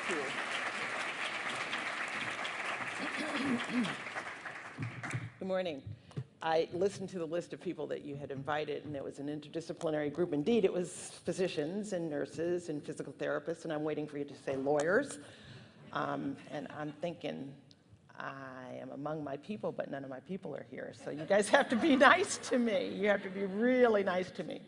you. Good morning. I listened to the list of people that you had invited, and it was an interdisciplinary group. Indeed, it was physicians and nurses and physical therapists, and I'm waiting for you to say lawyers. And I'm thinking, I am among my people, but none of my people are here. So you guys have to be nice to me. You have to be really nice to me.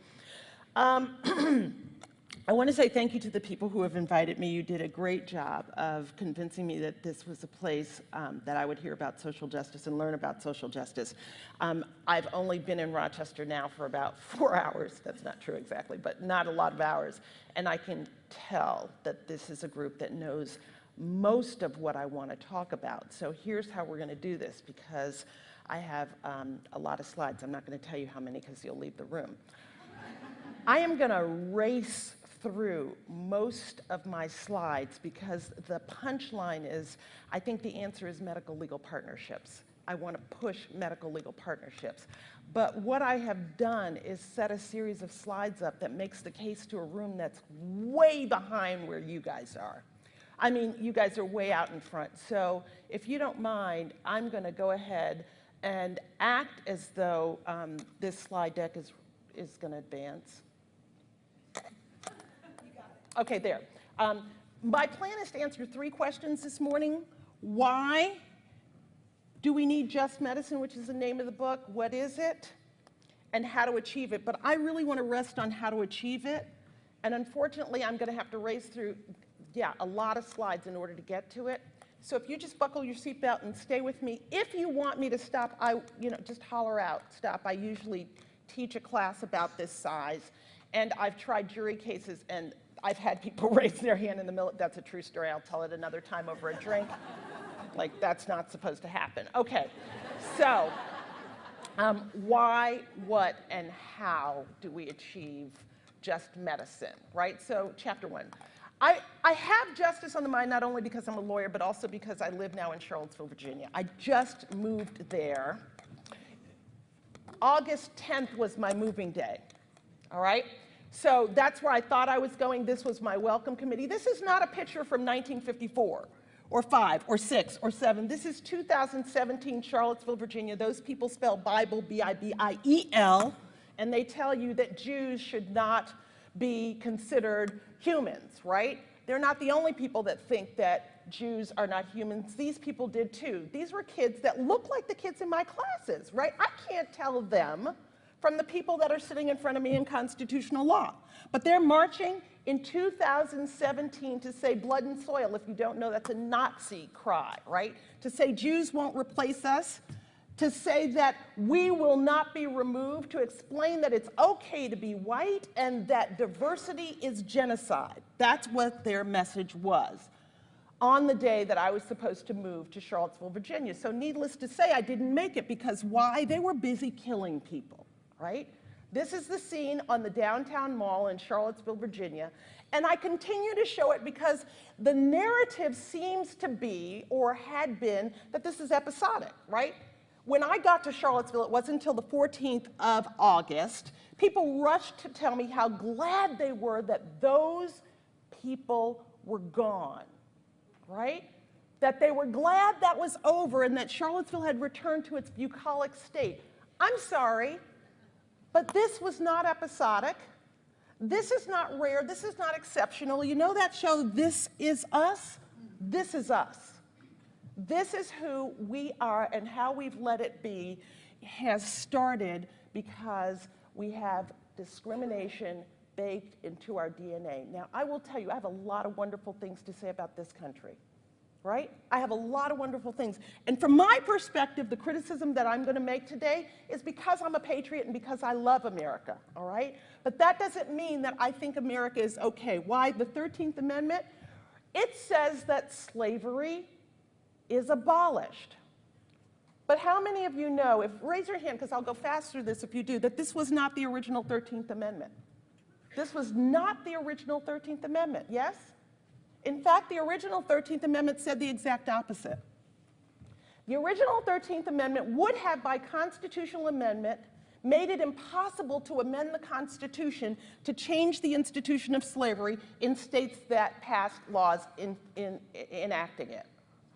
I want to say thank you to the people who have invited me. You did a great job of convincing me that this was a place that I would hear about social justice and learn about social justice. I've only been in Rochester now for about 4 hours. That's not true exactly, but not a lot of hours. And I can tell that this is a group that knows most of what I want to talk about. So here's how we're going to do this, because I have a lot of slides. I'm not going to tell you how many because you'll leave the room. I am going to race through most of my slides because the punchline is, I think the answer is medical legal partnerships. I want to push medical legal partnerships. But what I have done is set a series of slides up that makes the case to a room that's way behind where you guys are. I mean, you guys are way out in front. So if you don't mind, I'm going to go ahead and act as though this slide deck is going to advance. Okay, there. My plan is to answer 3 questions this morning. Why do we need just medicine, which is the name of the book? What is it? And how to achieve it. But I really want to rest on how to achieve it. And unfortunately, I'm going to have to race through, a lot of slides in order to get to it. So if you just buckle your seatbelt and stay with me. If you want me to stop, just holler out, stop. I usually teach a class about this size. And I've tried jury cases, and I've had people raise their hand in the middle. That's a true story. I'll tell it another time over a drink. Like, that's not supposed to happen. Okay, so why, what, and how do we achieve just medicine, right? So chapter 1. I have justice on the mind not only because I'm a lawyer, but also because I live now in Charlottesville, Virginia. I just moved there. August 10th was my moving day, all right? So that's where I thought I was going. This was my welcome committee. This is not a picture from 1954 or 5 or 6 or 7. This is 2017 Charlottesville, Virginia. Those people spell Bible, B-I-B-I-E-L, and they tell you that Jews should not be considered humans, right? They're not the only people that think that Jews are not humans. These people did too. These were kids that look like the kids in my classes, right? I can't tell them from the people that are sitting in front of me in constitutional law. But they're marching in 2017 to say blood and soil. If you don't know, that's a Nazi cry, right? To say Jews won't replace us, to say that we will not be removed, to explain that it's okay to be white and that diversity is genocide. That's what their message was on the day that I was supposed to move to Charlottesville, Virginia. So needless to say, I didn't make it because why? They were busy killing people. Right? This is the scene on the downtown mall in Charlottesville, Virginia, and I continue to show it because the narrative seems to be, or had been, that this is episodic, right? When I got to Charlottesville, it wasn't until the 14th of August, people rushed to tell me how glad they were that those people were gone, right? That they were glad that was over and that Charlottesville had returned to its bucolic state. I'm sorry. But this was not episodic. This is not rare. This is not exceptional. You know that show, This Is Us? This is us. This is who we are, and how we've let it be has started because we have discrimination baked into our DNA. Now, I will tell you, I have a lot of wonderful things to say about this country. Right? I have a lot of wonderful things. And from my perspective, the criticism that I'm going to make today is because I'm a patriot and because I love America, all right? But that doesn't mean that I think America is okay. Why? The 13th Amendment, it says that slavery is abolished. But how many of you know, raise your hand because I'll go fast through this if you do, that this was not the original 13th Amendment? This was not the original 13th Amendment, yes? In fact, the original 13th Amendment said the exact opposite. The original 13th Amendment would have, by constitutional amendment, made it impossible to amend the Constitution to change the institution of slavery in states that passed laws enacting it.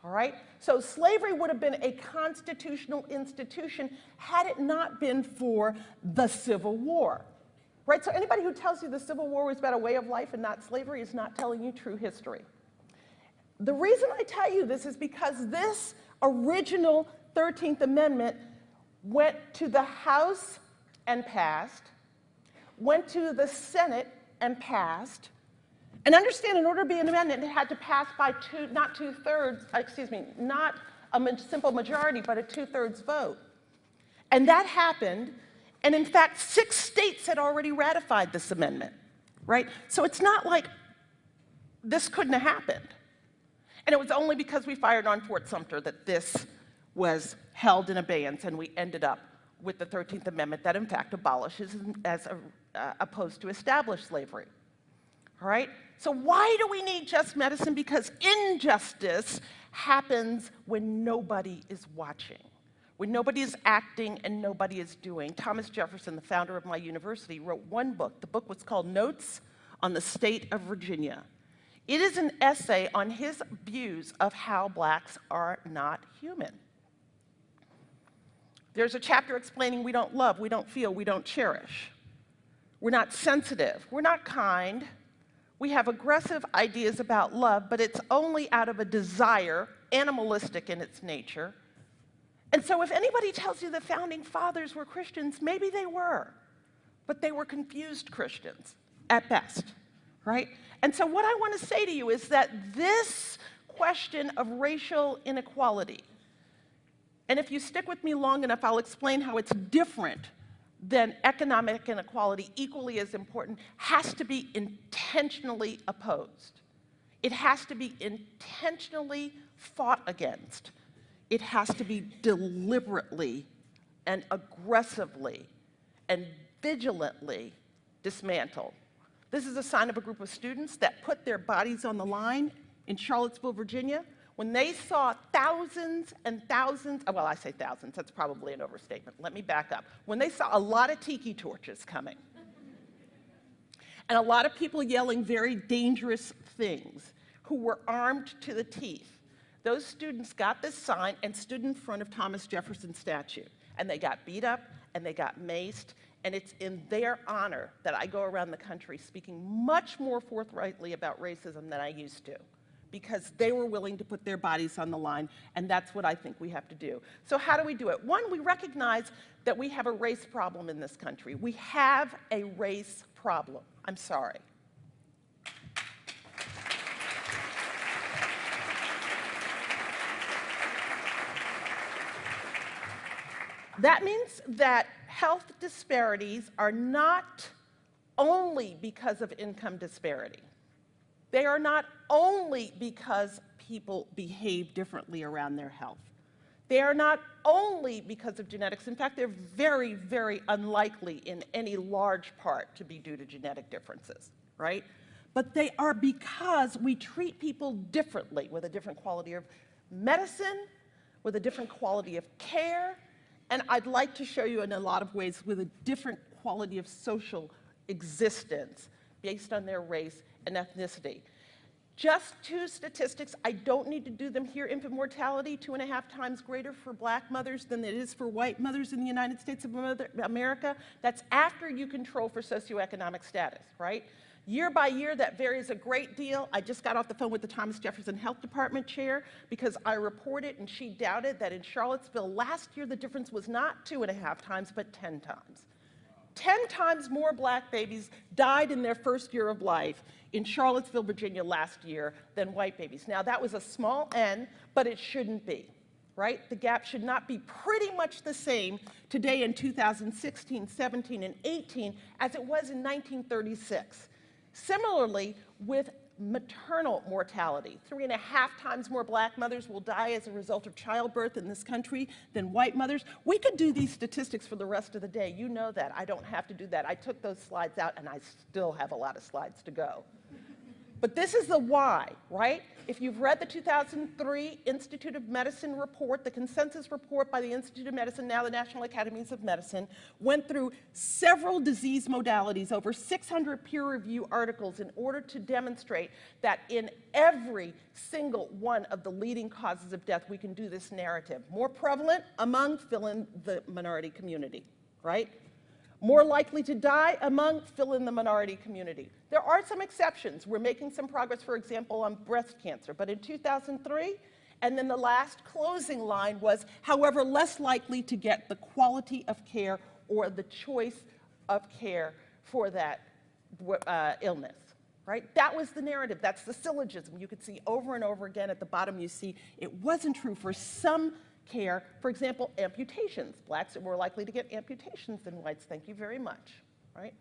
All right? So slavery would have been a constitutional institution had it not been for the Civil War. Right? So anybody who tells you the Civil War was about a way of life and not slavery is not telling you true history. The reason I tell you this is because this original 13th Amendment went to the House and passed, went to the Senate and passed, and understand, in order to be an amendment, it had to pass by not a simple majority, but a 2/3 vote. And that happened, and in fact, 6 states had already ratified this amendment, right? So it's not like this couldn't have happened. And it was only because we fired on Fort Sumter that this was held in abeyance, and we ended up with the 13th Amendment that, in fact, abolishes as opposed to establish slavery. All right? So why do we need just medicine? Because injustice happens when nobody is watching, when nobody is acting and nobody is doing. Thomas Jefferson, the founder of my university, wrote one book. The book was called Notes on the State of Virginia. It is an essay on his views of how blacks are not human. There's a chapter explaining we don't love, we don't feel, we don't cherish. We're not sensitive, we're not kind. We have aggressive ideas about love, but it's only out of a desire, animalistic in its nature. And so if anybody tells you the founding fathers were Christians, maybe they were, but they were confused Christians at best, right? And so what I want to say to you is that this question of racial inequality, and if you stick with me long enough, I'll explain how it's different than economic inequality, equally as important, has to be intentionally opposed. It has to be intentionally fought against. It has to be deliberately and aggressively and vigilantly dismantled. This is a sign of a group of students that put their bodies on the line in Charlottesville, Virginia, when they saw thousands and thousands, well, I say thousands, that's probably an overstatement. Let me back up. When they saw a lot of tiki torches coming and a lot of people yelling very dangerous things who were armed to the teeth, those students got this sign and stood in front of Thomas Jefferson's statue. And they got beat up and they got maced. And it's in their honor that I go around the country speaking much more forthrightly about racism than I used to, because they were willing to put their bodies on the line, and that's what I think we have to do. So how do we do it? One, we recognize that we have a race problem in this country. We have a race problem. I'm sorry. That means that health disparities are not only because of income disparity. They are not only because people behave differently around their health. They are not only because of genetics. In fact, they're very, very unlikely in any large part to be due to genetic differences, right? But they are because we treat people differently, with a different quality of medicine, with a different quality of care, and I'd like to show you in a lot of ways with a different quality of social existence based on their race and ethnicity. Just 2 statistics, I don't need to do them here. Infant mortality, 2.5 times greater for black mothers than it is for white mothers in the United States of America. That's after you control for socioeconomic status, right? Year by year, that varies a great deal. I just got off the phone with the Thomas Jefferson Health Department chair because I reported and she doubted that in Charlottesville last year the difference was not 2.5 times, but 10 times. 10 times more black babies died in their first year of life in Charlottesville, Virginia last year than white babies. Now that was a small n, but it shouldn't be, right? The gap should not be pretty much the same today in 2016, 17, and 18 as it was in 1936. Similarly, with maternal mortality, 3.5 times more black mothers will die as a result of childbirth in this country than white mothers. We could do these statistics for the rest of the day. You know that. I don't have to do that. I took those slides out, and I still have a lot of slides to go. But this is the why, right? If you've read the 2003 Institute of Medicine report, the consensus report by the Institute of Medicine, now the National Academies of Medicine, went through several disease modalities, over 600 peer-review articles in order to demonstrate that in every single one of the leading causes of death, we can do this narrative. More prevalent among, fill in the minority community, right? More likely to die among, fill in the minority community. There are some exceptions. We're making some progress, for example, on breast cancer. But in 2003, and then the last closing line was, however, less likely to get the quality of care or the choice of care for that illness, right? That was the narrative. That's the syllogism. You could see over and over again at the bottom, you see it wasn't true for some care. For example, amputations. Blacks are more likely to get amputations than whites. Thank you very much, right?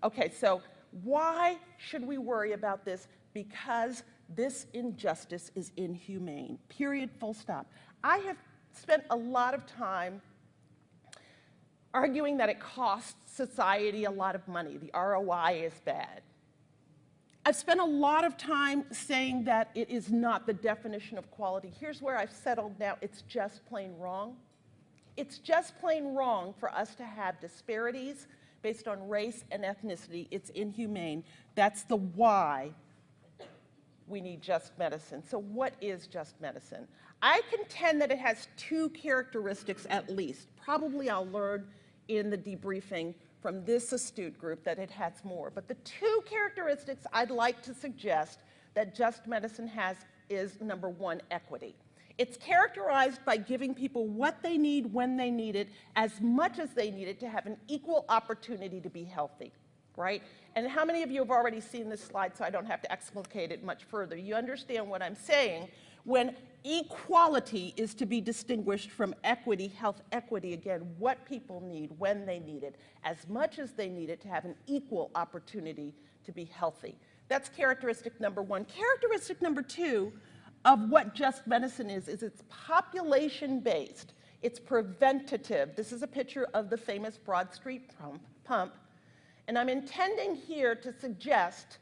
Okay, so why should we worry about this? Because this injustice is inhumane, period, full stop. I have spent a lot of time arguing that it costs society a lot of money. The ROI is bad. I've spent a lot of time saying that it is not the definition of quality. Here's where I've settled now. It's just plain wrong. It's just plain wrong for us to have disparities based on race and ethnicity. It's inhumane. That's the why we need just medicine. So what is just medicine? I contend that it has two characteristics at least. Probably I'll learn in the debriefing from this astute group that it has more. But the two characteristics I'd like to suggest that just medicine has is, number one, equity. It's characterized by giving people what they need when they need it, as much as they need it to have an equal opportunity to be healthy, right? And how many of you have already seen this slide, so I don't have to explicate it much further? You understand what I'm saying when equality is to be distinguished from equity, health equity, again, what people need when they need it, as much as they need it to have an equal opportunity to be healthy. That's characteristic number one. Characteristic number two of what just medicine is it's population-based. It's preventative. This is a picture of the famous Broad Street pump. And I'm intending here to suggest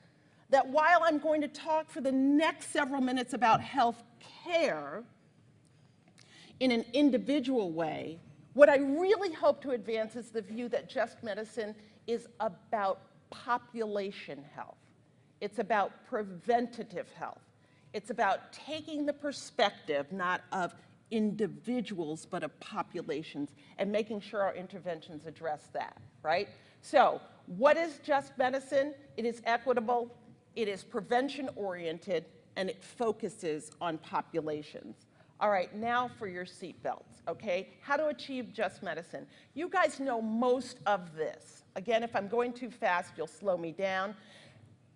that while I'm going to talk for the next several minutes about health care in an individual way, what I really hope to advance is the view that just medicine is about population health. It's about preventative health. It's about taking the perspective not of individuals but of populations and making sure our interventions address that, right? So what is just medicine? It is equitable, it is prevention-oriented, and it focuses on populations. All right, now for your seatbelts, okay? How to achieve just medicine. You guys know most of this. Again, if I'm going too fast, you'll slow me down.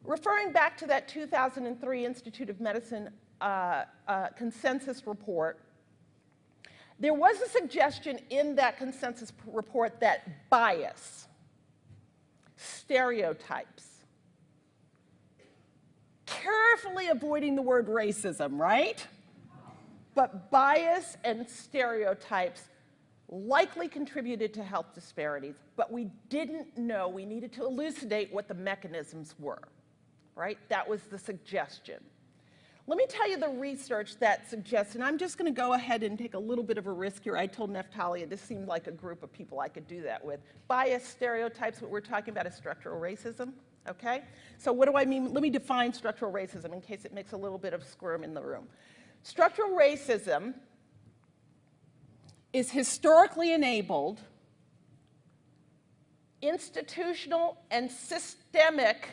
Referring back to that 2003 Institute of Medicine consensus report, there was a suggestion in that consensus report that bias, stereotypes, carefully avoiding the word racism, right? But bias and stereotypes likely contributed to health disparities, but we didn't know, we needed to elucidate what the mechanisms were, right? That was the suggestion. Let me tell you the research that suggests, and I'm just going to go ahead and take a little bit of a risk here. I told Neftalia this seemed like a group of people I could do that with. Bias, stereotypes, what we're talking about is structural racism, okay? So what do I mean? Let me define structural racism in case it makes a little bit of squirm in the room. Structural racism is historically enabled, institutional and systemic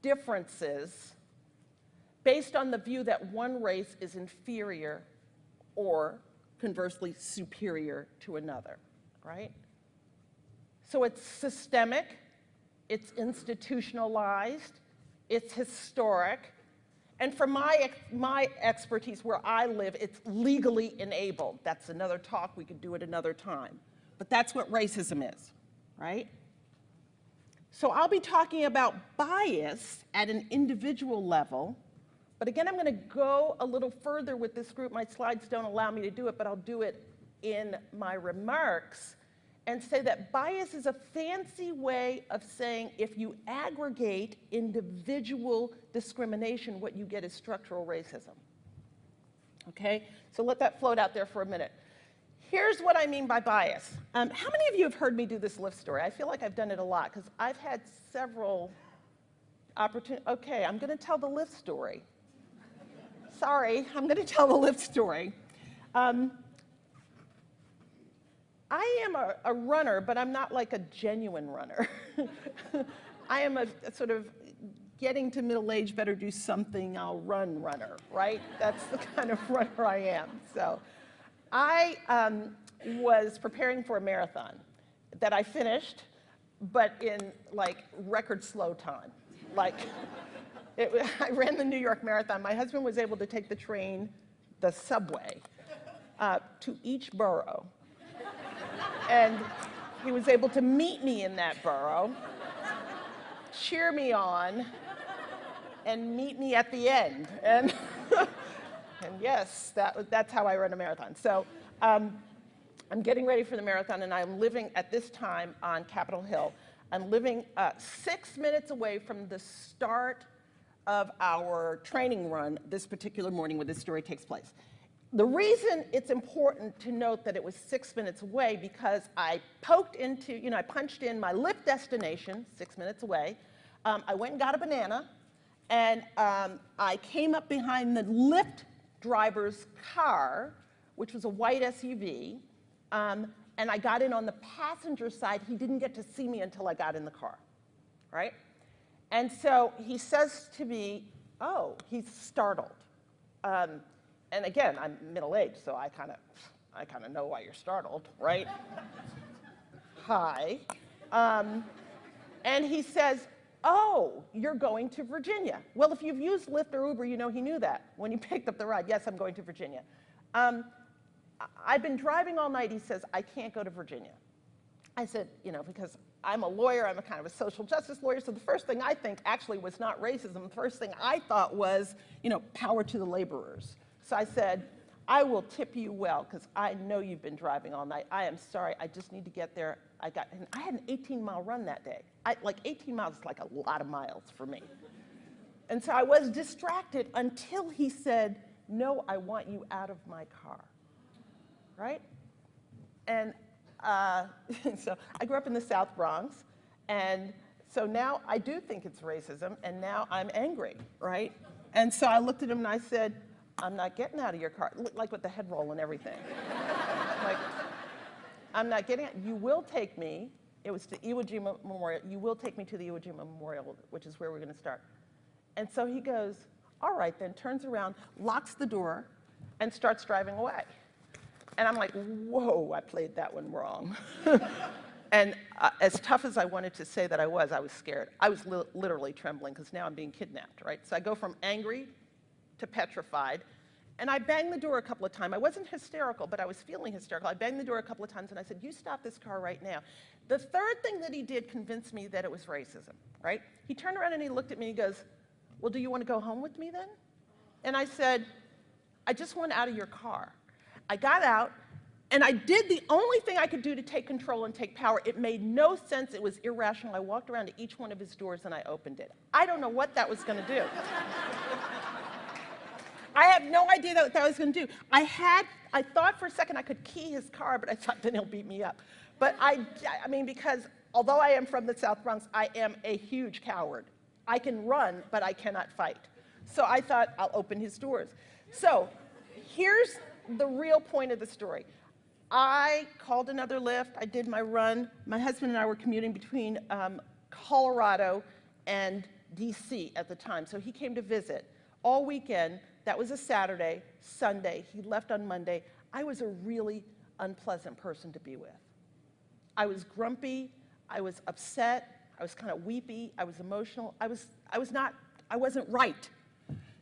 differences based on the view that one race is inferior or, conversely, superior to another, right? So it's systemic, it's institutionalized, it's historic, and for my expertise where I live, it's legally enabled. That's another talk, we could do it another time. But that's what racism is, right? So I'll be talking about bias at an individual level. But again, I'm going to go a little further with this group. My slides don't allow me to do it, but I'll do it in my remarks and say that bias is a fancy way of saying if you aggregate individual discrimination, what you get is structural racism. Okay? So let that float out there for a minute. Here's what I mean by bias. How many of you have heard me do this Lyft story? I feel like I've done it a lot because I've had several opportunities. Okay, I'm going to tell the Lyft story. Sorry, I'm going to tell the Lyft story. I am a runner, but I'm not like a genuine runner. I am a sort of getting to middle age, better do something, I'll run runner, right? That's the kind of runner I am. So I was preparing for a marathon that I finished, but in like record slow time. Like, I ran the New York Marathon. My husband was able to take the train, the subway, to each borough. And he was able to meet me in that borough, cheer me on, and meet me at the end. And, and yes, that's how I run a marathon. So I'm getting ready for the marathon, and I'm living at this time on Capitol Hill. I'm living 6 minutes away from the start of our training run this particular morning where this story takes place. The reason it's important to note that it was 6 minutes away because I poked into, I punched in my Lyft destination 6 minutes away. I went and got a banana, and I came up behind the Lyft driver's car, which was a white SUV, and I got in on the passenger side. He didn't get to see me until I got in the car, right? And so he says to me, oh, he's startled. And again, I'm middle-aged, so I kind of know why you're startled, right? Hi. And he says, oh, you're going to Virginia. Well, if you've used Lyft or Uber, you know he knew that when he picked up the ride. Yes, I'm going to Virginia. I've been driving all night. He says, I can't go to Virginia. I said, because I'm a lawyer, I'm a kind of a social justice lawyer, so the first thing I think actually was not racism. The first thing I thought was, power to the laborers. So I said, I will tip you well, because I know you've been driving all night. I am sorry, I just need to get there. And I had an 18-mile run that day. 18 miles is like a lot of miles for me. And so I was distracted until he said, no, I want you out of my car, right? And so I grew up in the South Bronx, and so now I do think it's racism, and now I'm angry, right? And so I looked at him and I said, I'm not getting out of your car, like with the head roll and everything. Like, I'm not getting out. You will take me, it was to Iwo Jima Memorial, you will take me to the Iwo Jima Memorial, which is where we're going to start. And so he goes, all right, then turns around, locks the door, and starts driving away. And I'm like, whoa, I played that one wrong. And as tough as I wanted to say that I was scared. I was literally trembling, because now I'm being kidnapped, right? So I go from angry to petrified, and I banged the door a couple of times. I wasn't hysterical, but I was feeling hysterical. I banged the door a couple of times, and I said, you stop this car right now. The third thing that he did convinced me that it was racism, right? He turned around and he looked at me and he goes, well, do you want to go home with me then? And I said, I just want out of your car. I got out, and I did the only thing I could do to take control and take power. It made no sense. It was irrational. I walked around to each one of his doors, and I opened it. I don't know what that was going to do. I have no idea what that was going to do. I thought for a second I could key his car, but I thought then he'll beat me up. But I mean, because although I am from the South Bronx, I am a huge coward. I can run, but I cannot fight. So I thought I'll open his doors. So here's the real point of the story. I called another Lyft. I did my run. My husband and I were commuting between Colorado and DC at the time. So he came to visit all weekend. That was a Saturday, Sunday. He left on Monday. I was a really unpleasant person to be with. I was grumpy. I was upset. I was kind of weepy. I was emotional. I wasn't right.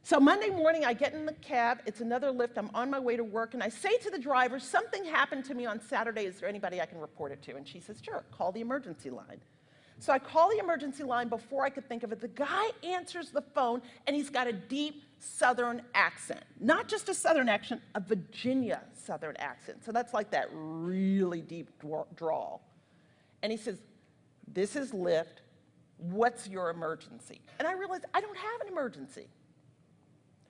So Monday morning, I get in the cab. It's another Lyft. I'm on my way to work, and I say to the driver, something happened to me on Saturday. Is there anybody I can report it to? And she says, sure, call the emergency line. So I call the emergency line before I could think of it. The guy answers the phone, and he's got a deep Southern accent. Not just a Southern accent, a Virginia Southern accent. So that's like that really deep drawl. And he says, this is Lyft, what's your emergency? And I realized I don't have an emergency.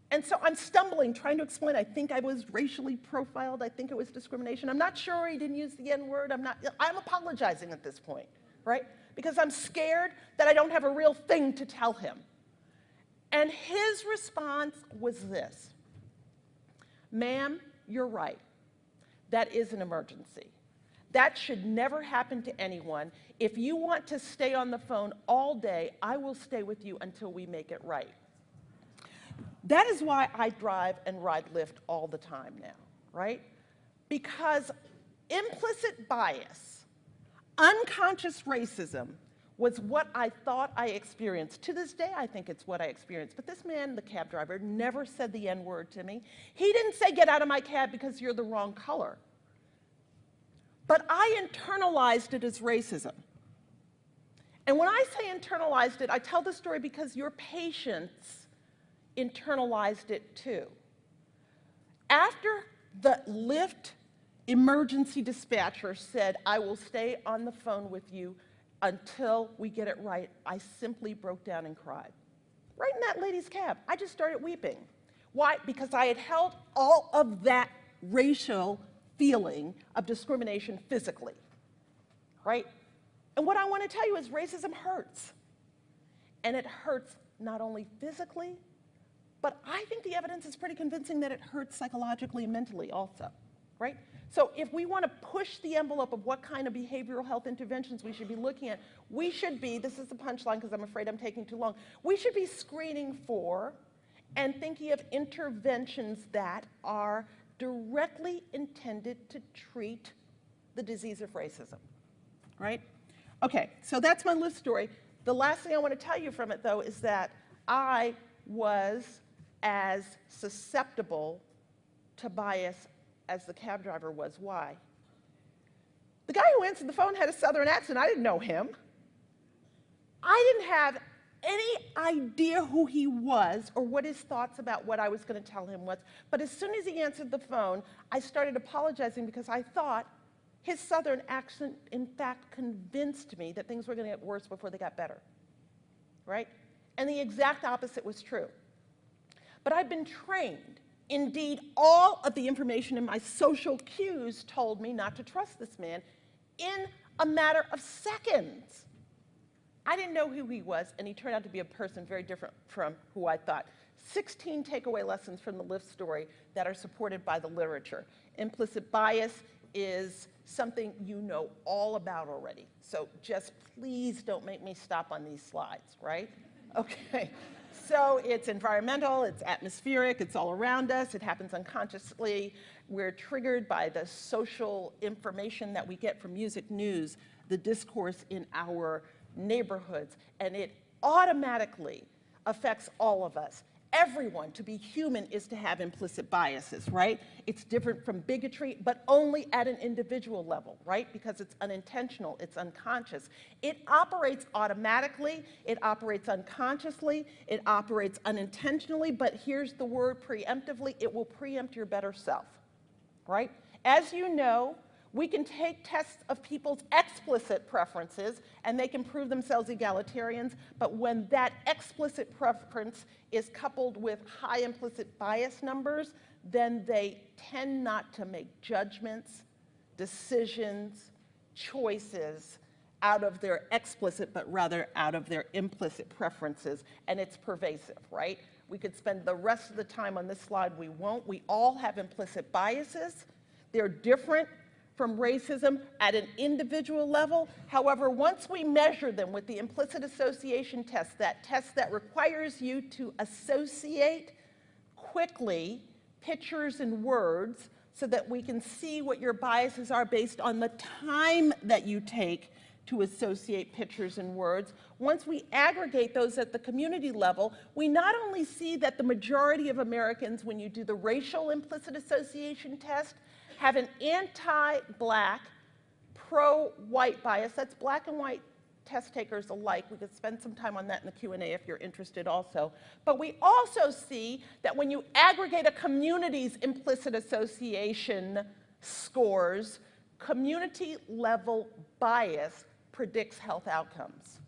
And so I'm stumbling, trying to explain. I think I was racially profiled. I think it was discrimination. I'm not sure he didn't use the N-word. I'm apologizing at this point, right? Because I'm scared that I don't have a real thing to tell him. And his response was this: ma'am, you're right. That is an emergency. That should never happen to anyone. If you want to stay on the phone all day, I will stay with you until we make it right. That is why I drive and ride Lyft all the time now, right? Because implicit bias, unconscious racism, was what I thought I experienced. To this day, I think it's what I experienced. But this man, the cab driver, never said the N-word to me. He didn't say, get out of my cab because you're the wrong color. But I internalized it as racism. And when I say internalized it, I tell the story because your patients internalized it too. After the Lyft emergency dispatcher said, I will stay on the phone with you until we get it right, I simply broke down and cried. Right in that lady's cab. I just started weeping. Why? Because I had held all of that racial feeling of discrimination physically, right? And what I want to tell you is racism hurts. And it hurts not only physically, but I think the evidence is pretty convincing that it hurts psychologically and mentally also, right? So if we want to push the envelope of what kind of behavioral health interventions we should be looking at, we should be, this is the punchline because I'm afraid I'm taking too long, we should be screening for and thinking of interventions that are directly intended to treat the disease of racism, right? Okay, so that's my Lyft story. The last thing I want to tell you from it, though, is that I was as susceptible to bias as the cab driver was. Why? The guy who answered the phone had a Southern accent. I didn't know him. I didn't have any idea who he was or what his thoughts about what I was going to tell him was. But as soon as he answered the phone, I started apologizing because I thought his Southern accent, in fact, convinced me that things were going to get worse before they got better, right? And the exact opposite was true. But I've been trained. Indeed, all of the information in my social cues told me not to trust this man in a matter of seconds. I didn't know who he was, and he turned out to be a person very different from who I thought. 16 takeaway lessons from the Lyft story that are supported by the literature. Implicit bias is something you know all about already. So just please don't make me stop on these slides, right? Okay. So it's environmental, it's atmospheric, it's all around us, it happens unconsciously. We're triggered by the social information that we get from music, news, the discourse in our neighborhoods, and it automatically affects all of us. Everyone, to be human, is to have implicit biases, right? It's different from bigotry, but only at an individual level, right? Because it's unintentional, it's unconscious. It operates automatically, it operates unconsciously, it operates unintentionally, but here's the word preemptively, it will preempt your better self, right? As you know, we can take tests of people's explicit preferences and they can prove themselves egalitarians, but when that explicit preference is coupled with high implicit bias numbers, then they tend not to make judgments, decisions, choices out of their explicit, but rather out of their implicit preferences, and it's pervasive, right? We could spend the rest of the time on this slide, we won't. We all have implicit biases. They're different from racism at an individual level. However, once we measure them with the implicit association test that requires you to associate quickly pictures and words so that we can see what your biases are based on the time that you take to associate pictures and words. Once we aggregate those at the community level, we not only see that the majority of Americans, when you do the racial implicit association test, have an anti-black, pro-white bias. That's black and white test takers alike. We could spend some time on that in the Q&A if you're interested also. But we also see that when you aggregate a community's implicit association scores, community level bias predicts health outcomes,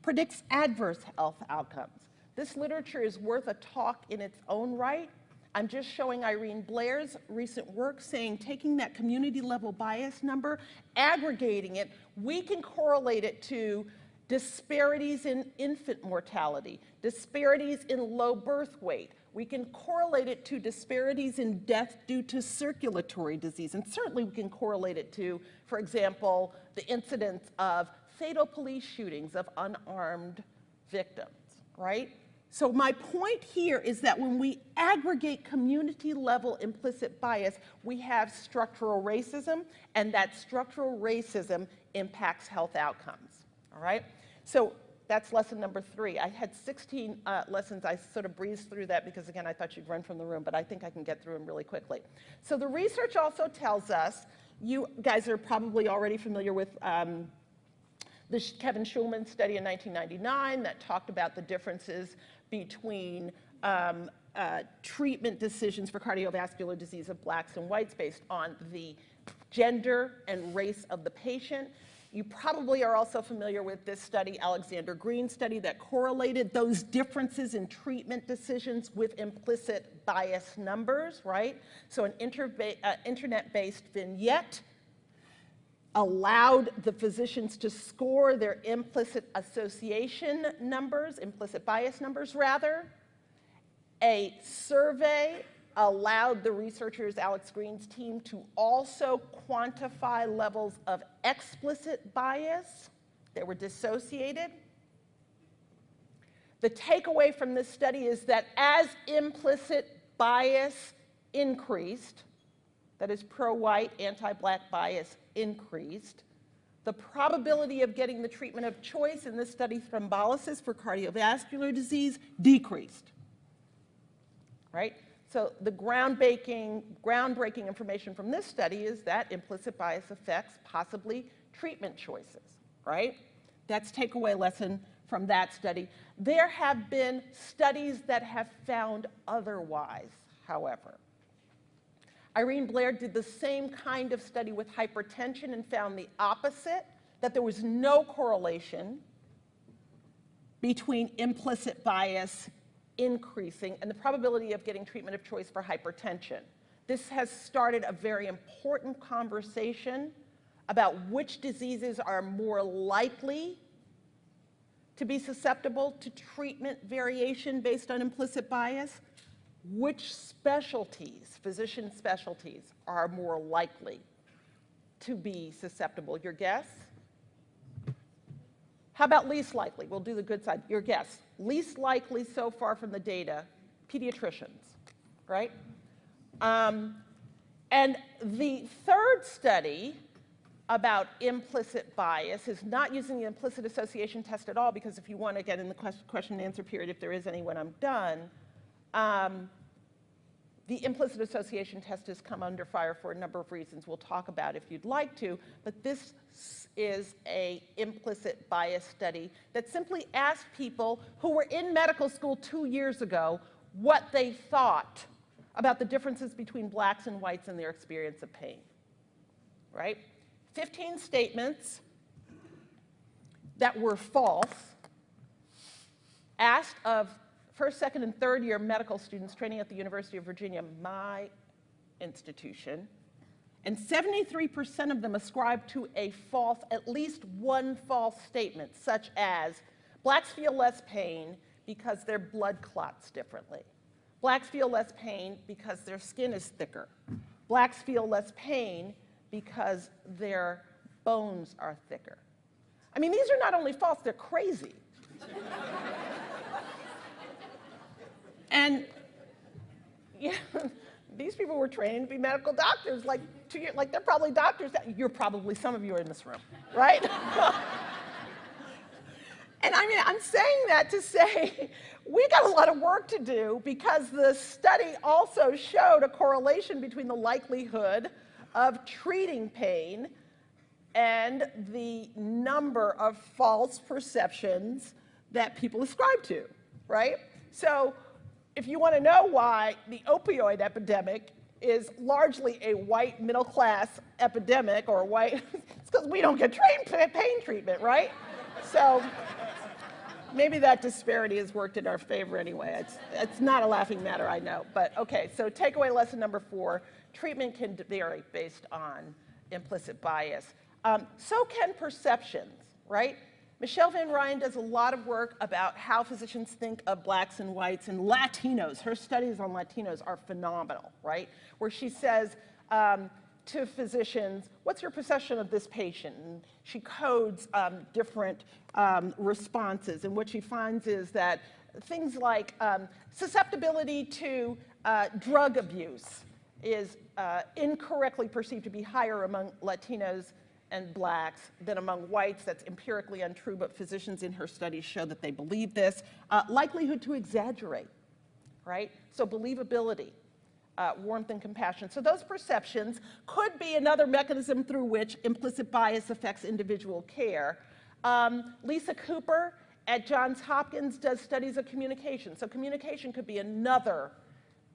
predicts adverse health outcomes. This literature is worth a talk in its own right. I'm just showing Irene Blair's recent work saying taking that community level bias number, aggregating it, we can correlate it to disparities in infant mortality, disparities in low birth weight. We can correlate it to disparities in death due to circulatory disease. And certainly we can correlate it to, for example, the incidence of fatal police shootings of unarmed victims, right? So my point here is that when we aggregate community level implicit bias, we have structural racism, and that structural racism impacts health outcomes, all right? So that's lesson number 3. I had 16 lessons. I sort of breezed through that because, again, I thought you'd run from the room, but I think I can get through them really quickly. So the research also tells us, you guys are probably already familiar with the Kevin Schulman study in 1999 that talked about the differences between treatment decisions for cardiovascular disease of blacks and whites based on the gender and race of the patient. You probably are also familiar with this study, Alexander Green's study, that correlated those differences in treatment decisions with implicit bias numbers, right? So an internet-based vignette allowed the physicians to score their implicit association numbers, implicit bias numbers rather. A survey allowed the researchers, Alex Green's team, to also quantify levels of explicit bias that were dissociated. The takeaway from this study is that as implicit bias increased, that is pro-white, anti-black bias increased, the probability of getting the treatment of choice, in this study thrombolysis for cardiovascular disease, decreased, right? So the groundbreaking information from this study is that implicit bias affects possibly treatment choices, right? That's takeaway lesson from that study. There have been studies that have found otherwise, however. Irene Blair did the same kind of study with hypertension and found the opposite, that there was no correlation between implicit bias increasing and the probability of getting treatment of choice for hypertension. This has started a very important conversation about which diseases are more likely to be susceptible to treatment variation based on implicit bias, which specialties, physician specialties, are more likely to be susceptible. Your guess? How about least likely? We'll do the good side. Your guess. Least likely so far from the data, pediatricians, right? And the third study about implicit bias is not using the implicit association test at all, because if you want to get in the question and answer period, if there is any when I'm done, the implicit association test has come under fire for a number of reasons we'll talk about if you'd like to, but this is an implicit bias study that simply asked people who were in medical school 2 years ago what they thought about the differences between blacks and whites in their experience of pain, right? 15 statements that were false, asked of first, second, and third year medical students training at the University of Virginia, my institution, and 73% of them ascribed to a false, at least one false statement, such as, blacks feel less pain because their blood clots differently. Blacks feel less pain because their skin is thicker. Blacks feel less pain because their bones are thicker. I mean, these are not only false, they're crazy. And yeah, these people were trained to be medical doctors, like 2 years, like they're probably doctors. You're probably, some of you are in this room, right? And I mean, I'm saying that to say we got a lot of work to do, because the study also showed a correlation between the likelihood of treating pain and the number of false perceptions that people ascribe to, right? So if you want to know why the opioid epidemic is largely a white middle-class epidemic, or white, it's because we don't get pain treatment, right? So maybe that disparity has worked in our favor anyway. It's not a laughing matter, I know. But okay, so takeaway lesson number 4, treatment can vary based on implicit bias. So can perceptions, right? Michelle Van Ryn does a lot of work about how physicians think of blacks and whites and Latinos. Her studies on Latinos are phenomenal, right? Where she says to physicians, what's your perception of this patient? And she codes different responses. And what she finds is that things like susceptibility to drug abuse is incorrectly perceived to be higher among Latinos and blacks than among whites. That's empirically untrue, but physicians in her studies show that they believe this. Likelihood to exaggerate, right? So believability, warmth and compassion. So those perceptions could be another mechanism through which implicit bias affects individual care. Lisa Cooper at Johns Hopkins does studies of communication. So communication could be another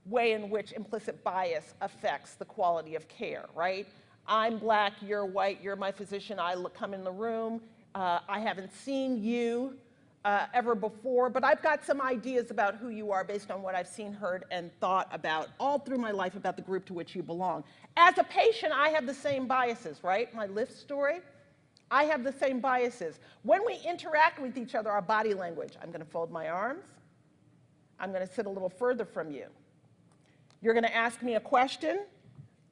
way in which implicit bias affects the quality of care, right? I'm black, you're white, you're my physician, I come in the room, I haven't seen you ever before, but I've got some ideas about who you are based on what I've seen, heard, and thought about all through my life about the group to which you belong. As a patient, I have the same biases, right? My life story, I have the same biases. When we interact with each other, our body language, I'm gonna fold my arms, I'm gonna sit a little further from you. You're gonna ask me a question,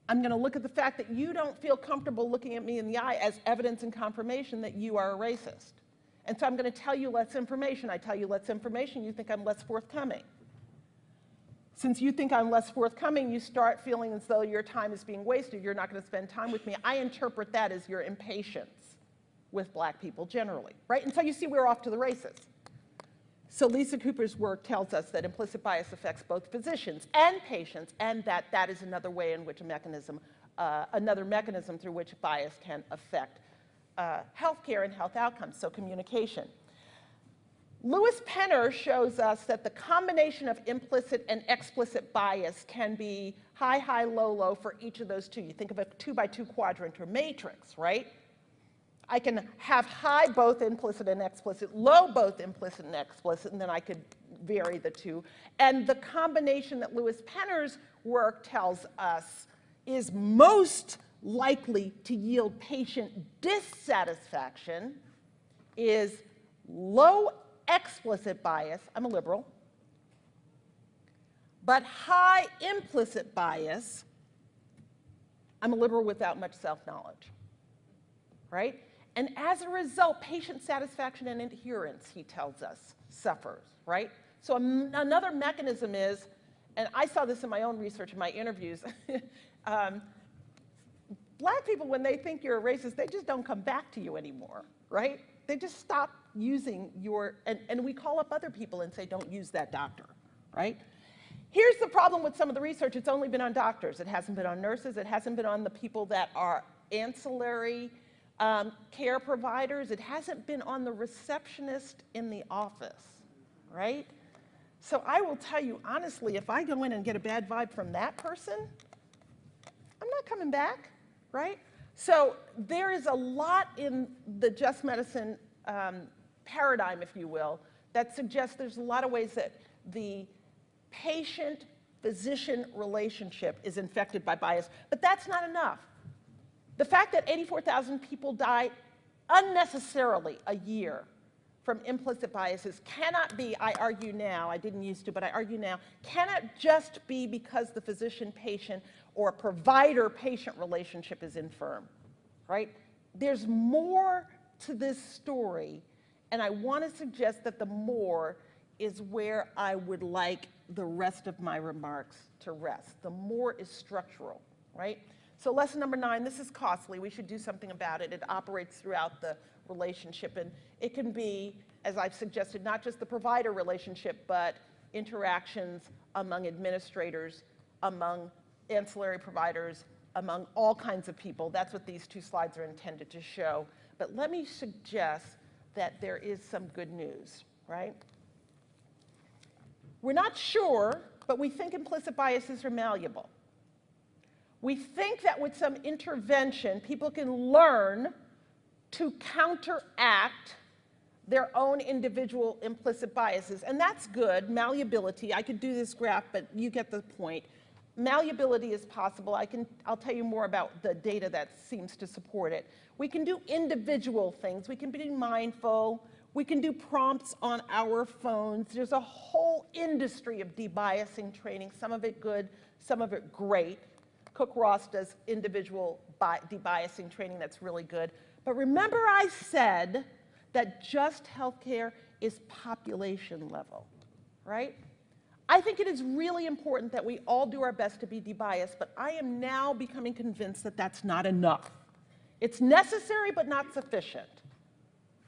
I'm going to look at the fact that you don't feel comfortable looking at me in the eye as evidence and confirmation that you are a racist. And so I'm going to tell you less information. I tell you less information, you think I'm less forthcoming. Since you think I'm less forthcoming, you start feeling as though your time is being wasted. You're not going to spend time with me. I interpret that as your impatience with black people generally, right? And so you see we're off to the races. So Lisa Cooper's work tells us that implicit bias affects both physicians and patients, and that is another way in which another mechanism through which bias can affect healthcare and health outcomes, so communication. Lewis Penner shows us that the combination of implicit and explicit bias can be high, high, low, low for each of those two. You think of a 2x2 quadrant or matrix, right? I can have high both implicit and explicit, low both implicit and explicit, and then I could vary the two. And the combination that Lewis Penner's work tells us is most likely to yield patient dissatisfaction is low explicit bias, I'm a liberal, but high implicit bias, I'm a liberal without much self-knowledge, right? And as a result, patient satisfaction and adherence, he tells us, suffers, right? So another mechanism is, and I saw this in my own research, in my interviews, black people, when they think you're a racist, they just don't come back to you anymore, right? They just stop using and we call up other people and say, don't use that doctor, right? Here's the problem with some of the research. It's only been on doctors. It hasn't been on nurses. It hasn't been on the people that are ancillary care providers. It hasn't been on the receptionist in the office, right? So I will tell you, honestly, if I go in and get a bad vibe from that person, I'm not coming back, right? So there is a lot in the just medicine paradigm, if you will, that suggests there's a lot of ways that the patient-physician relationship is infected by bias, but that's not enough. The fact that 84,000 people die unnecessarily a year from implicit biases cannot be, I argue now, I didn't used to, but I argue now, cannot just be because the physician-patient or provider-patient relationship is infirm, right? There's more to this story, and I want to suggest that the more is where I would like the rest of my remarks to rest. The more is structural, right? So lesson number 9, this is costly. We should do something about it. It operates throughout the relationship, and it can be, as I've suggested, not just the provider relationship, but interactions among administrators, among ancillary providers, among all kinds of people. That's what these 2 slides are intended to show. But let me suggest that there is some good news, right? We're not sure, but we think implicit biases are malleable. We think that with some intervention, people can learn to counteract their own individual implicit biases. And that's good. Malleability, I could do this graph, but you get the point. Malleability is possible. I'll tell you more about the data that seems to support it. We can do individual things. We can be mindful. We can do prompts on our phones. There's a whole industry of debiasing training, some of it good, some of it great. Cook-Ross does individual debiasing training that's really good. But remember I said that just healthcare is population level, right? I think it is really important that we all do our best to be debiased, but I am now becoming convinced that that's not enough. It's necessary, but not sufficient,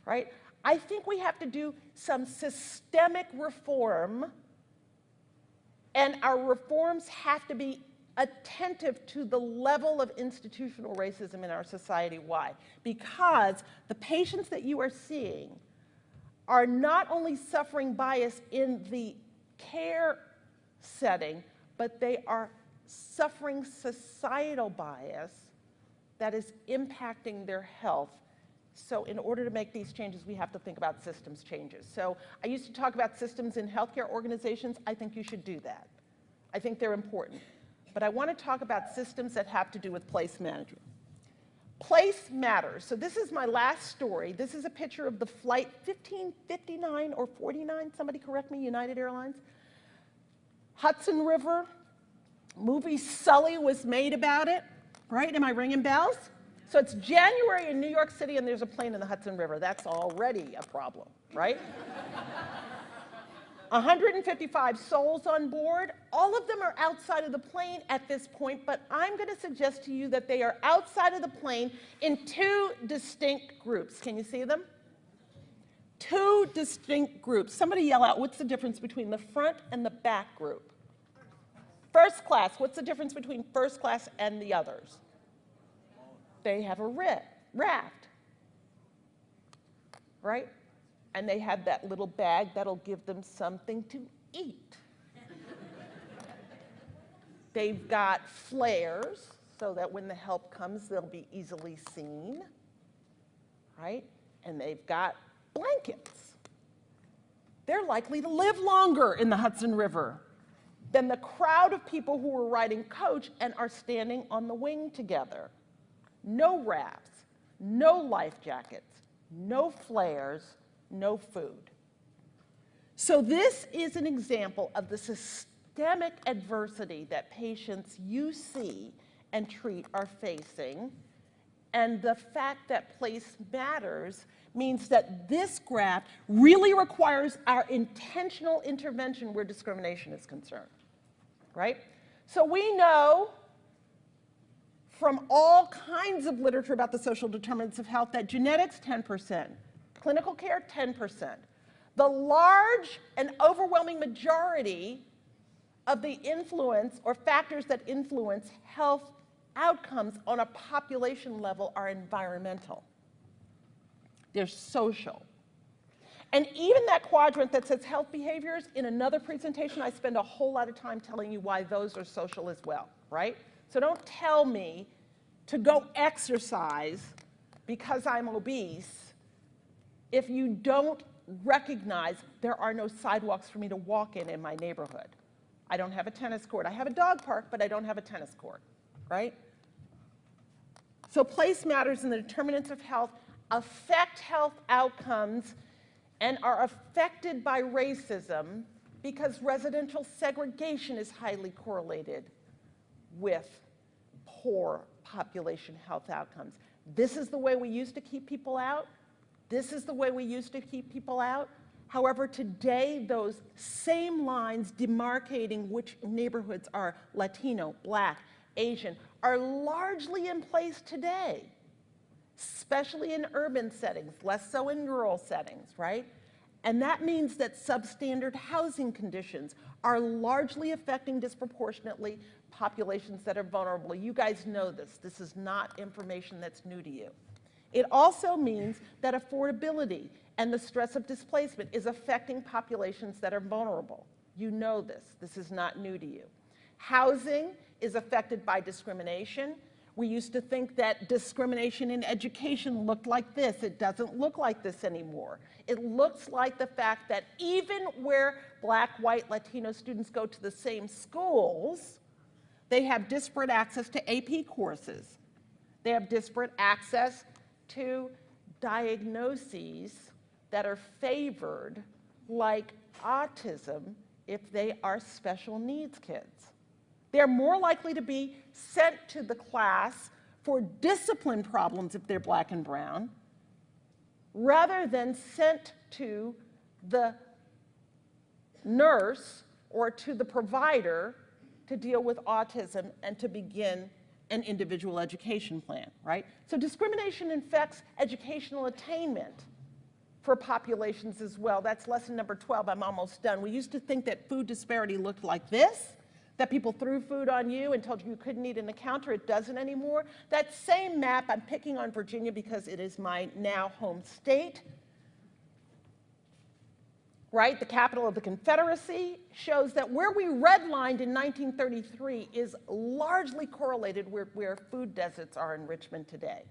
right? I think we have to do some systemic reform, and our reforms have to be attentive to the level of institutional racism in our society. Why? Because the patients that you are seeing are not only suffering bias in the care setting, but they are suffering societal bias that is impacting their health. So in order to make these changes, we have to think about systems changes. So I used to talk about systems in healthcare organizations. I think you should do that. I think they're important. But I want to talk about systems that have to do with place management. Place matters. So this is my last story. This is a picture of the flight 1559 or 49, somebody correct me, United Airlines. Hudson River, movie Sully was made about it, right? Am I ringing bells? So it's January in New York City and there's a plane in the Hudson River. That's already a problem, right? 155 souls on board. All of them are outside of the plane at this point, but I'm going to suggest to you that they are outside of the plane in two distinct groups. Can you see them? Two distinct groups. Somebody yell out, what's the difference between the front and the back group? First class, what's the difference between first class and the others? They have a raft, right? And they have that little bag that'll give them something to eat. They've got flares so that when the help comes, they'll be easily seen, right? And they've got blankets. They're likely to live longer in the Hudson River than the crowd of people who are riding coach and are standing on the wing together. No rafts, no life jackets, no flares, no food. So this is an example of the systemic adversity that patients you see and treat are facing. And the fact that place matters means that this graph really requires our intentional intervention where discrimination is concerned, right? So we know from all kinds of literature about the social determinants of health that genetics, 10%, clinical care, 10%. The large and overwhelming majority of the influence or factors that influence health outcomes on a population level are environmental. They're social. And even that quadrant that says health behaviors, in another presentation, I spend a whole lot of time telling you why those are social as well, right? So don't tell me to go exercise because I'm obese if you don't recognize there are no sidewalks for me to walk in my neighborhood. I don't have a tennis court. I have a dog park, but I don't have a tennis court, right? So place matters, and the determinants of health affect health outcomes and are affected by racism because residential segregation is highly correlated with poor population health outcomes. This is the way we used to keep people out. This is the way we used to keep people out. However, today, those same lines demarcating which neighborhoods are Latino, Black, Asian, are largely in place today, especially in urban settings, less so in rural settings, right? And that means that substandard housing conditions are largely affecting disproportionately populations that are vulnerable. You guys know this. This is not information that's new to you. It also means that affordability and the stress of displacement is affecting populations that are vulnerable. You know this. This is not new to you. Housing is affected by discrimination. We used to think that discrimination in education looked like this. It doesn't look like this anymore. It looks like the fact that even where Black, white, Latino students go to the same schools, they have disparate access to AP courses. They have disparate access to diagnoses that are favored, like autism, if they are special needs kids. They're more likely to be sent to the class for discipline problems if they're Black and brown, rather than sent to the nurse or to the provider to deal with autism and to begin an individual education plan, right? So discrimination affects educational attainment for populations as well. That's lesson number 12. I'm almost done. We used to think that food disparity looked like this, that people threw food on you and told you you couldn't eat in a counter. It doesn't anymore. That same map, I'm picking on Virginia because it is my now home state, right? The capital of the Confederacy, shows that where we redlined in 1933 is largely correlated with where food deserts are in Richmond today,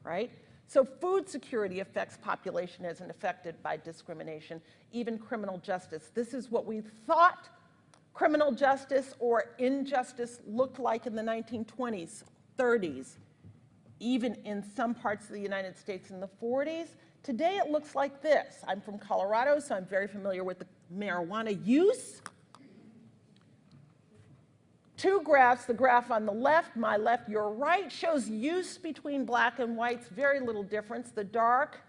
right? So food security affects population as affected by discrimination, even criminal justice. This is what we thought criminal justice or injustice looked like in the 1920s, 30s, even in some parts of the United States in the 40s. Today it looks like this. I'm from Colorado, so I'm very familiar with the marijuana use. Two graphs, the graph on the left, my left, your right, shows use between Black and whites, very little difference. The dark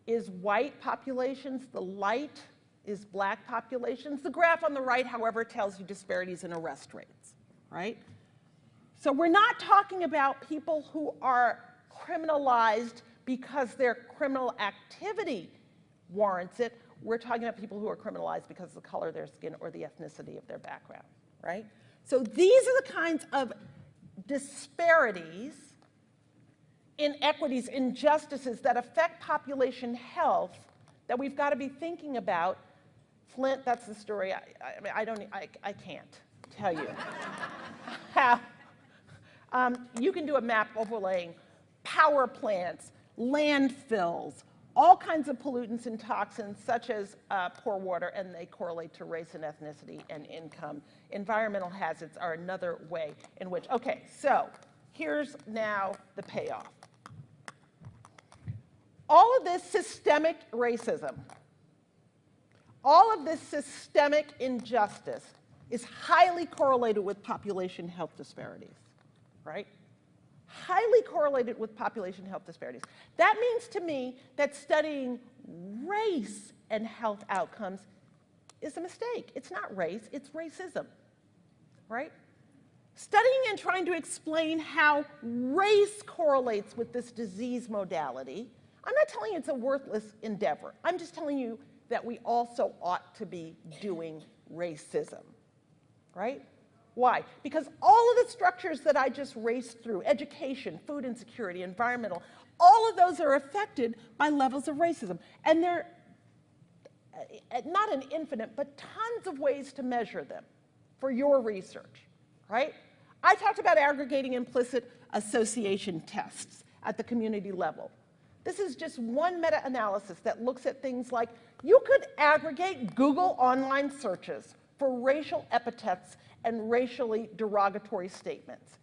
is white populations, the light is Black populations. The graph on the right, however, tells you disparities in arrest rates, right? So we're not talking about people who are criminalized because their criminal activity warrants it. We're talking about people who are criminalized because of the color of their skin or the ethnicity of their background, right? So these are the kinds of disparities, inequities, injustices that affect population health that we've got to be thinking about. Flint, that's the story. I can't tell you how. You can do a map overlaying power plants, landfills, all kinds of pollutants and toxins such as poor water, and they correlate to race and ethnicity and income. Environmental hazards are another way in which, okay, so here's now the payoff. All of this systemic racism, all of this systemic injustice is highly correlated with population health disparities, right? Highly correlated with population health disparities. That means to me that studying race and health outcomes is a mistake. It's not race, it's racism, right? Studying and trying to explain how race correlates with this disease modality, I'm not telling you it's a worthless endeavor. I'm just telling you that we also ought to be doing racism, right? Why? Because all of the structures that I just raced through, education, food insecurity, environmental, all of those are affected by levels of racism. And they're not an infinite, but tons of ways to measure them for your research, right? I talked about aggregating implicit association tests at the community level. This is just one meta-analysis that looks at things like, you could aggregate Google online searches for racial epithets and racially derogatory statements.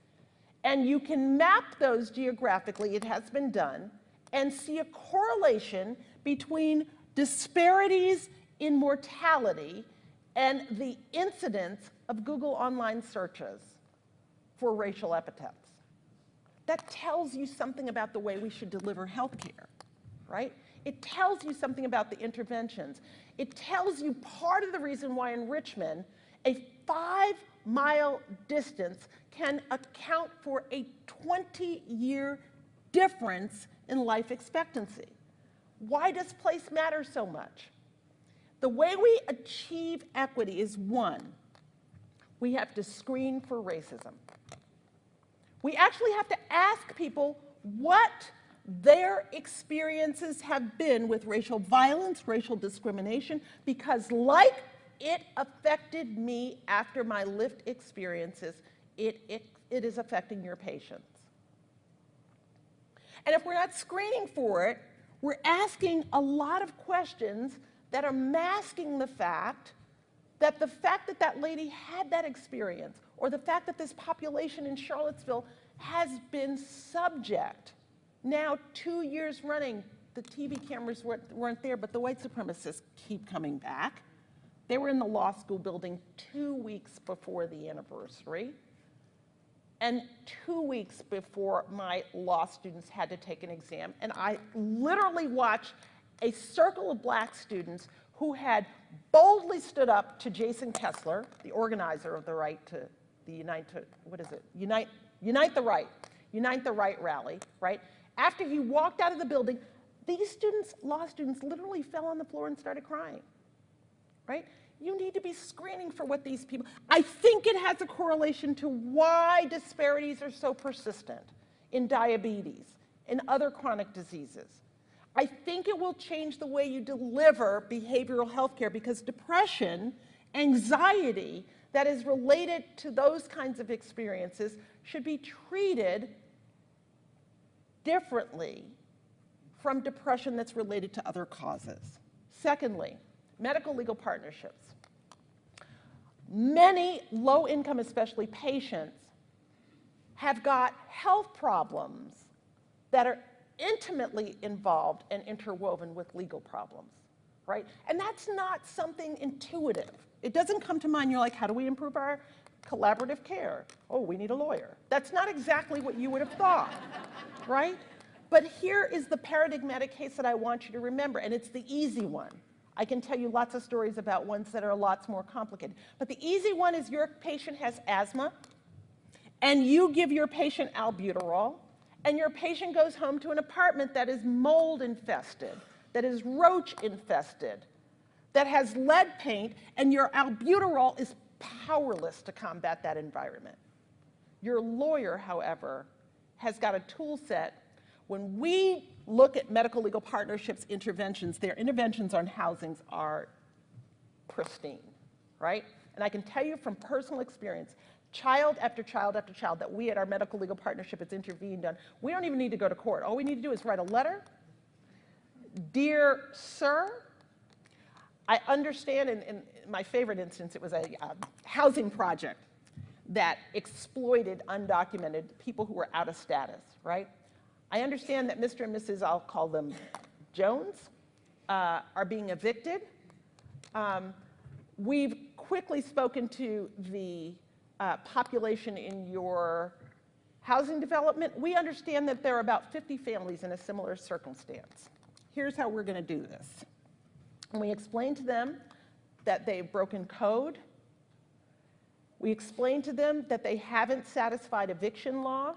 And you can map those geographically, it has been done, and see a correlation between disparities in mortality and the incidence of Google online searches for racial epithets. That tells you something about the way we should deliver health care, right? It tells you something about the interventions. It tells you part of the reason why in Richmond, a 5-mile distance can account for a 20-year difference in life expectancy. Why does place matter so much? The way we achieve equity is, one, we have to screen for racism. We actually have to ask people what their experiences have been with racial violence, racial discrimination, because like it affected me after my lived experiences, it is affecting your patients. And if we're not screening for it, we're asking a lot of questions that are masking the fact that that lady had that experience, or the fact that this population in Charlottesville has been subject. Now, 2 years running, the TV cameras weren't there, but the white supremacists keep coming back. They were in the law school building 2 weeks before the anniversary, and 2 weeks before my law students had to take an exam. And I literally watched a circle of black students who had boldly stood up to Jason Kessler, the organizer of the right to the Unite the Right rally, right? After he walked out of the building, these students, law students, literally fell on the floor and started crying, right? You need to be screening for what these people, I think it has a correlation to why disparities are so persistent in diabetes, in other chronic diseases. I think it will change the way you deliver behavioral health care, because depression, anxiety that is related to those kinds of experiences should be treated differently from depression that's related to other causes. Secondly, medical legal partnerships. Many low-income, especially patients, have got health problems that are intimately involved and interwoven with legal problems, right? And that's not something intuitive. It doesn't come to mind. You're like, how do we improve our collaborative care? Oh, we need a lawyer. That's not exactly what you would have thought, right? But here is the paradigmatic case that I want you to remember, and it's the easy one. I can tell you lots of stories about ones that are lots more complicated. But the easy one is your patient has asthma, and you give your patient albuterol, and your patient goes home to an apartment that is mold infested, that is roach infested, that has lead paint, and your albuterol is powerless to combat that environment. Your lawyer, however, has got a tool set. When we look at medical legal partnerships interventions, their interventions on housings are pristine, right? And I can tell you from personal experience, child after child after child that we at our medical legal partnership has intervened on, we don't even need to go to court. All we need to do is write a letter. Dear sir, I understand, in my favorite instance, it was a housing project that exploited undocumented people who were out of status, right? I understand that Mr. and Mrs., I'll call them Jones, are being evicted. We've quickly spoken to the population in your housing development. We understand that there are about 50 families in a similar circumstance. Here's how we're going to do this. And we explain to them that they've broken code. We explain to them that they haven't satisfied eviction law.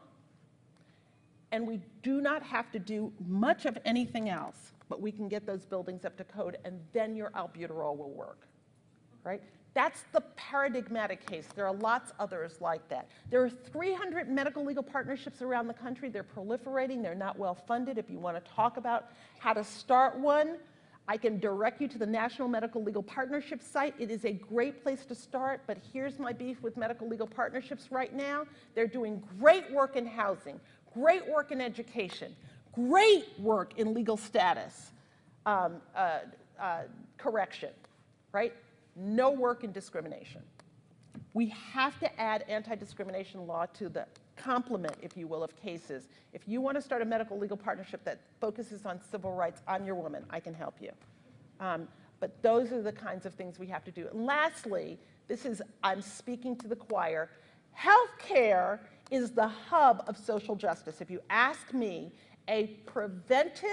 And we do not have to do much of anything else, but we can get those buildings up to code, and then your albuterol will work, right? That's the paradigmatic case. There are lots others like that. There are 300 medical legal partnerships around the country. They're proliferating. They're not well funded. If you want to talk about how to start one, I can direct you to the National Medical Legal Partnership site. It is a great place to start, but here's my beef with medical legal partnerships right now. They're doing great work in housing, great work in education, great work in legal status correction, right? No work in discrimination. We have to add anti-discrimination law to the complement, if you will, of cases. If you want to start a medical legal partnership that focuses on civil rights, I'm your woman. I can help you. But those are the kinds of things we have to do. And lastly, I'm speaking to the choir. Healthcare is the hub of social justice. If you ask me, a preventive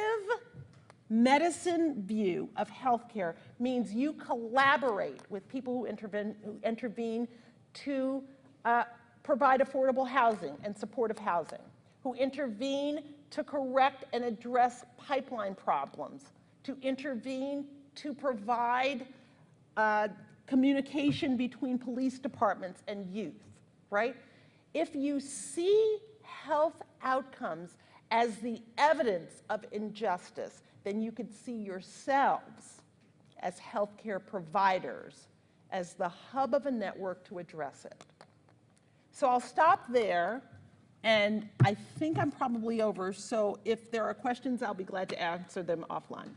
medicine view of healthcare means you collaborate with people who intervene to provide affordable housing and supportive housing, who intervene to correct and address pipeline problems, to intervene to provide communication between police departments and youth, right? If you see health outcomes as the evidence of injustice, then you could see yourselves as healthcare providers as the hub of a network to address it. So I'll stop there, and I think I'm probably over, so if there are questions, I'll be glad to answer them offline.